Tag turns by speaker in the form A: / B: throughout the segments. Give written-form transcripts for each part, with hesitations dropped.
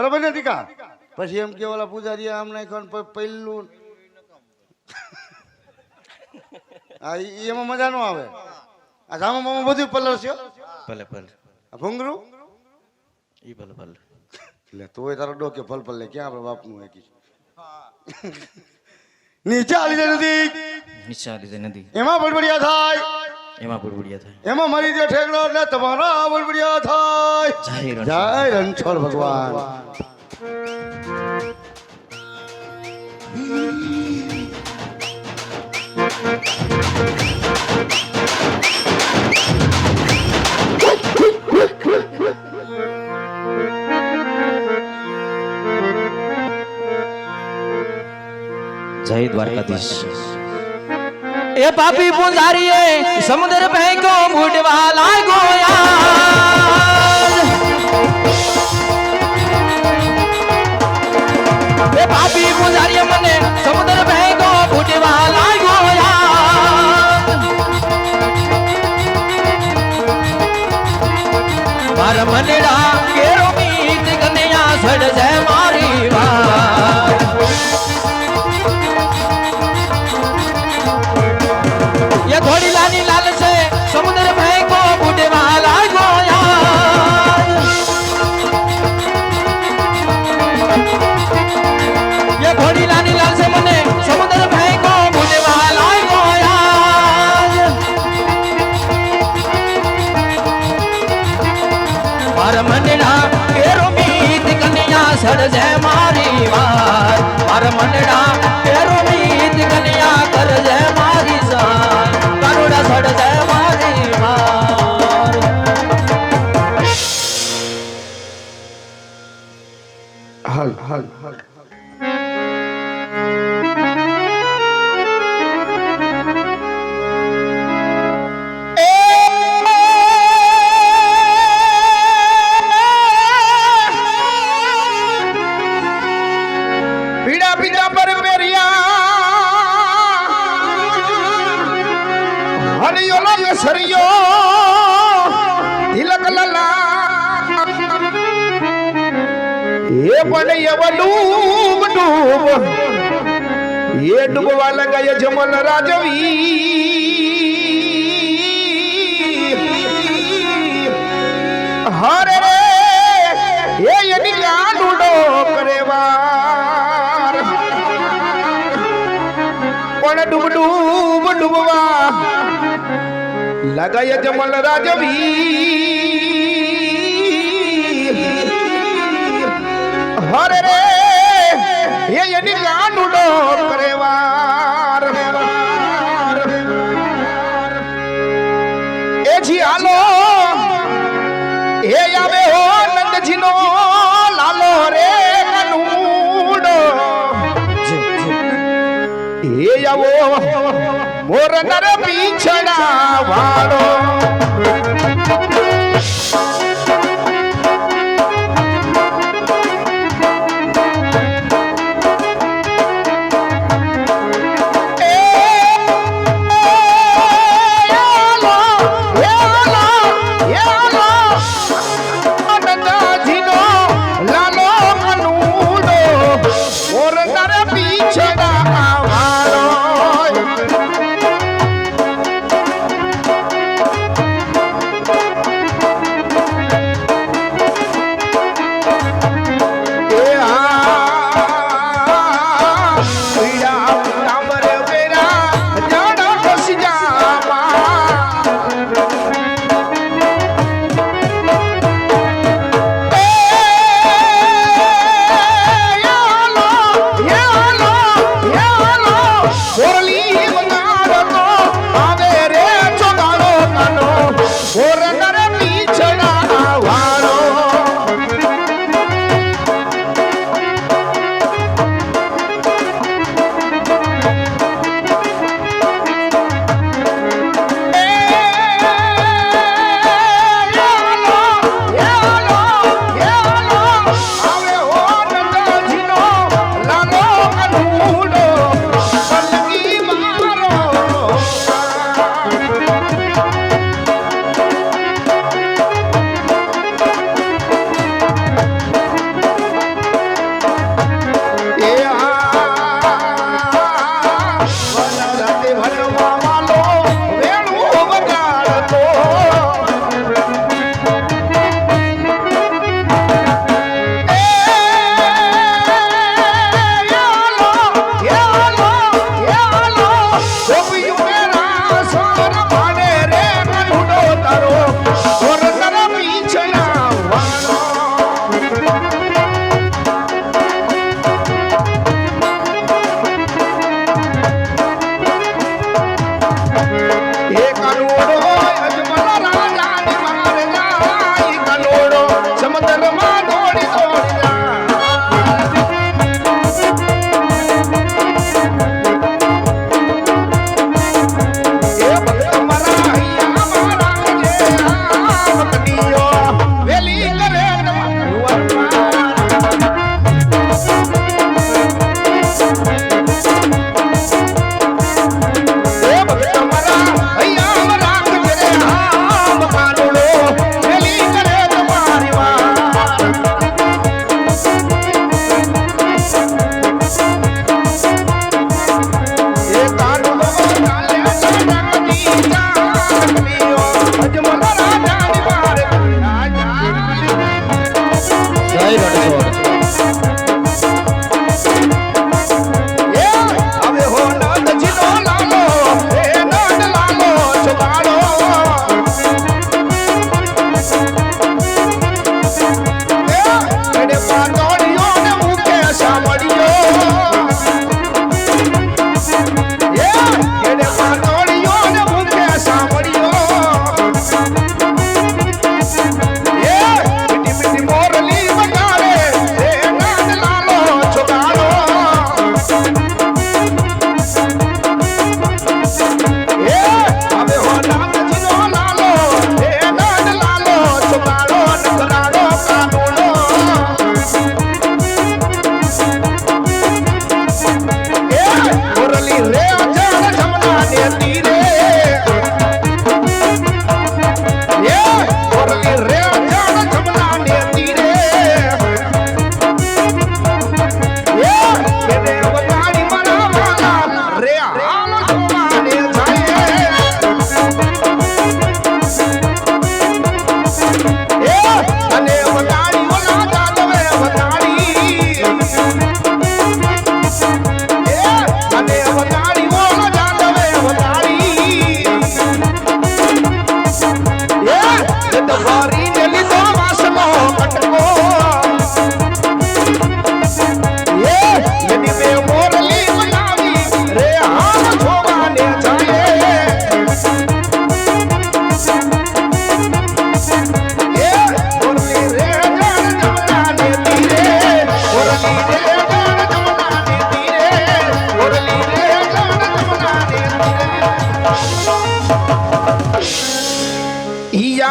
A: બરાબર નથી કા પછી એમ કે ઓલા પૂજારી આમ નાખ્યો ને પહેલું હા એમાં મજા ન આવે આ જામા બધું પલર છે
B: ભલે ભલે
A: આ ભૂંગરું
B: ઈ ભલે ભલે
A: એટલે તોય તારો ડોકે ફલ ફલ લે ક્યાં આપણે બાપનું એકી નીચે આલી દે નદી
B: નિશા લીધે નથી
A: એમાં બળબડિયા થાય
B: એમાં બુડબુડિયા થાય
A: એમાં મરી દે ઠેકડો એટલે તમારા બળબડિયા થાય જય રણછોડ ભગવાન
B: જય દ્વારકાધીશ
C: એ પાપી પુંજારીએ સમુદ્ર ભેગો બુડવા લાગો યાર એ પાપી પુંજારીએ મને સમુદ્ર ભેગો બુડવા લાગો યાર માર મનડા કેરો મીત કન્યા સડ છે મારી વાત ये घोड़ी लानी लाल से समुद्र में को बूढ़े वाला गोया ये घोड़ी लानी लाल से मने समुद्र में को बूढ़े वाला गोया मार मनड़ा केरो मीत कन्या सड़ जय मारी वार मार मनड़ा केरो मीत कन्या कर जय मारी सार करुणा सड़ जय मारी मार
A: હાલ હાલ હાલ
C: પીડા પીડા પર પેરિયા હરિયો નો સરિયો તિલક લલા એ પણ એવા ડૂબ ડૂબ એ ડૂબવા લગાય જમલ રાજવી હરે રે એ એની ગાંડુડો કરેવાર પણ ડૂબ ડૂબ ડૂબવા લગાય જમલ રાજવી હરે રે એ એની ગાંડુડો કરેવાર એ જી હાલો એ આવે હો નંદજીનો લાલો રે કનુડો એ આવો મોર નર પીછડા વાળો
A: વગાડવા વાલો વેણું વગાડતો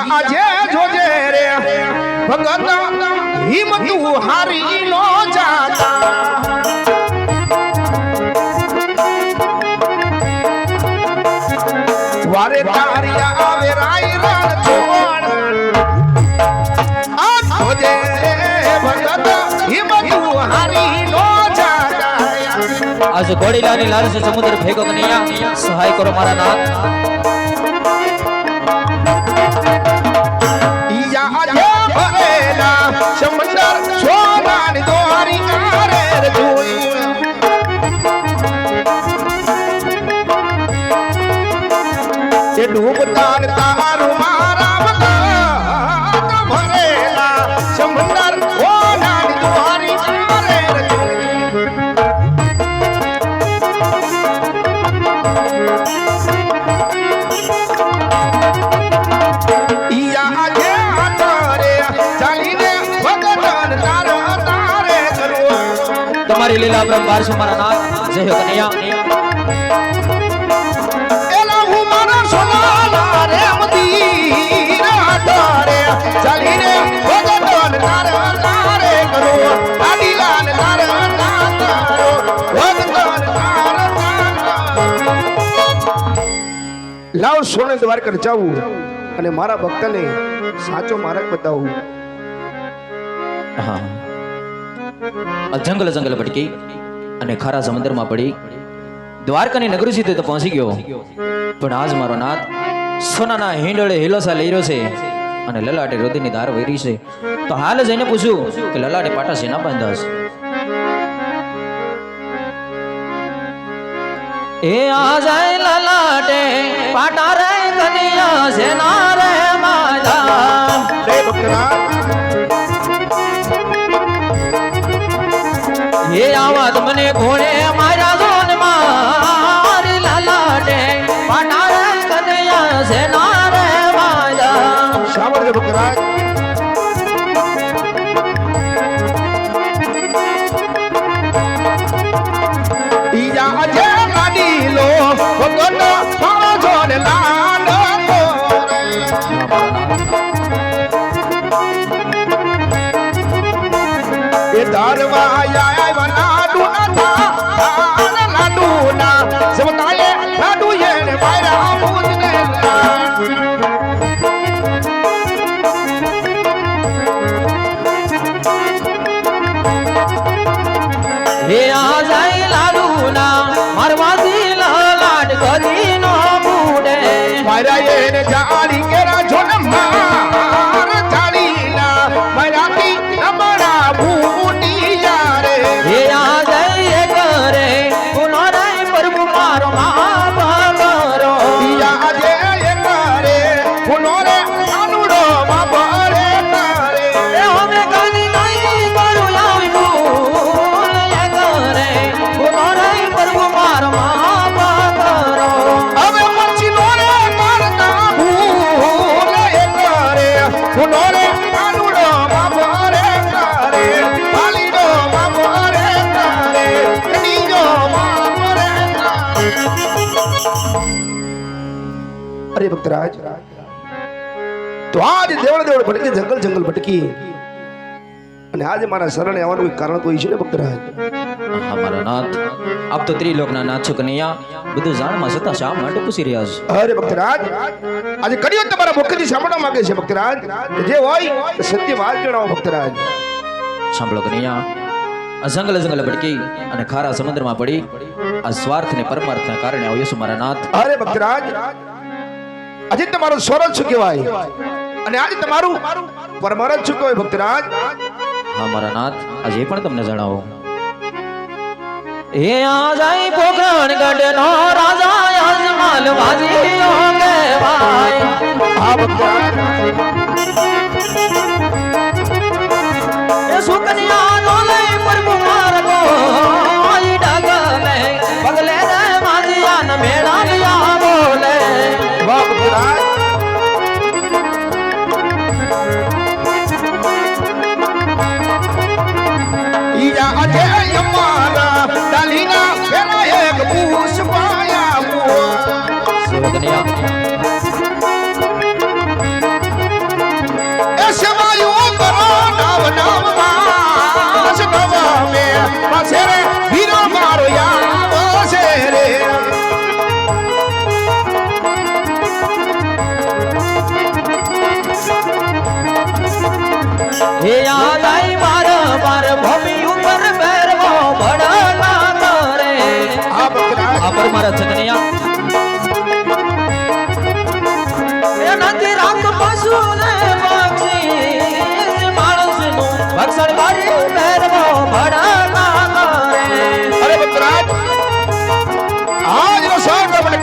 A: આજે જોજે રે ભગત હિંમતું હારી નો જાતા વારે તારિયા આવે રાઈ રણ છોડ આ જોજે ભગત હિંમતું હારી નો જાતા
C: आज घोड़ीलानी लाल से समुद्र फेंको कन्हैया सहाय करो मारा नाथ
A: ડૂબતા તારું મારા ભરેલા સમંદર ઓ નાની દ્વારી મારે ઈયા આજે તારે ચાલીને ભગવાન તારા તારે કરો
C: तुम्हारी लीला परम्पार से मारा नाथ जय हो कन्हैया
A: લાવ સોને દ્વારકા જાવું અને મારા ભક્તને સાચો માર્ગ બતાવું.
C: જંગલ જંગલ ભટકી અને ખારા સમુદ્રમાં પડી દ્વારકાની નગરી સુધી તો પહોંચી ગયો, પણ આજ મારો નાથ સોનાના હિંડોળે હિલોસા લઈ રહ્યો છે અને લલાટે રુધિરની ધાર વહેરી છે. તો હાલ જઈને પૂછું કે લલાટે પાટા શેના બાંધ્યા છે? એ આ જાય લલાટે પાટા રે કનિયા શેના રે માધા.
A: રે ભક્તરાજ
C: એ આવાજ મને ઘોડે મારા જોન મારી લલાટે પાટા રે કનિયા શેના રે માધા.
A: શામળ રે ભક્તરાજ ઈજા અજે લાડી લો ભગત મારો જોડ લાડો એ ધારવા આયા લાડુ ના લાડુ ના સમતાએ લાડુ એને મારા મૂદને
C: હે આ જાય લાડુના મારવાથી લલાટ કદી નો બુડે.
A: મારા એને જાડી કેરા જોન માર જાડીના મારાથી અમારા ભૂટી યારે
C: હે આ જાય કરે ગુનો રે પ્રભુ મારો માફ કરો.
A: ઈયા આજે એ કરે ગુનો રે આનુડો બાબરે કરે
C: એ અમે કદી નહીં કરું આવી ભૂલ. એ કરે ગુનો રે પ્રભુ મારો માફ કરો.
A: હવે પછી નો રે કરતા ભૂલ એ કરે ગુનો રે આનુડો બાબરે કરે પાલીડો બાબરે કરે નીજો બાબરે અરે ભક્તરાજ તો આજ દેવળ દેવળ ભટકી જંગલ જંગલ ભટકી અને આજે મારા શરણે આવવાનું કોઈ કારણ તો છે ને ભક્તરાજ.
C: હા મારા નાથ, આપ તો ત્રિલોકના નાથ છો કનૈયા, બધું જાણમાં છતાં શા માટે પૂછી રહ્યા છો?
A: અરે ભક્તરાજ આજે કર્યો તમારા મુખથી સાંભળવા માંગે છે ભક્તરાજ જે હોય તે સત્ય વાત જણાવો ભક્તરાજ.
C: સાંભળો કનૈયા, આ જંગલ જંગલ ભટકી અને ખારા સમુદ્રમાં પડી આ સ્વાર્થ ને પરમાર્થના કારણે આવ્યો છું મારા નાથ.
A: અરે ભક્તરાજ આજે તમારું સ્વરજ શું કહેવાય અને આજે તમારું પરમારથ શું કહેવાય ભક્તરાજ.
C: હા મારા નાથ, આજે પણ તમને જણાવો. એ આ જાય પોખરણ ગઢનો રાજા યજમાલ વાજીઓ કહેવાય.
A: હા ભક્તરાજ
C: એ સુકન્યા નો લઈ પ્રભુ મારગો ઈ ડગલે પગલે રે માજીયા ન મેળા લિયા બોલે.
A: વાહ ભક્તરાજ ઈયા આજે અમારા ડાલીના પેલા એક પુષ્પાયા
C: કનૈયા
A: સેવાયો કરો નવ નવ માસ નવ મે પાછે રે વીરો મારો યાવો છે રે
C: હે આ જાય માર માર ભૂમિ ઉપર બેરવો ભડના કરે.
A: આ ભક્તરાજ
C: આ પરમારથ છે કનૈયા. એ નથી રાત પશુ ને પક્ષી માણસનું ભક્ષણ કરી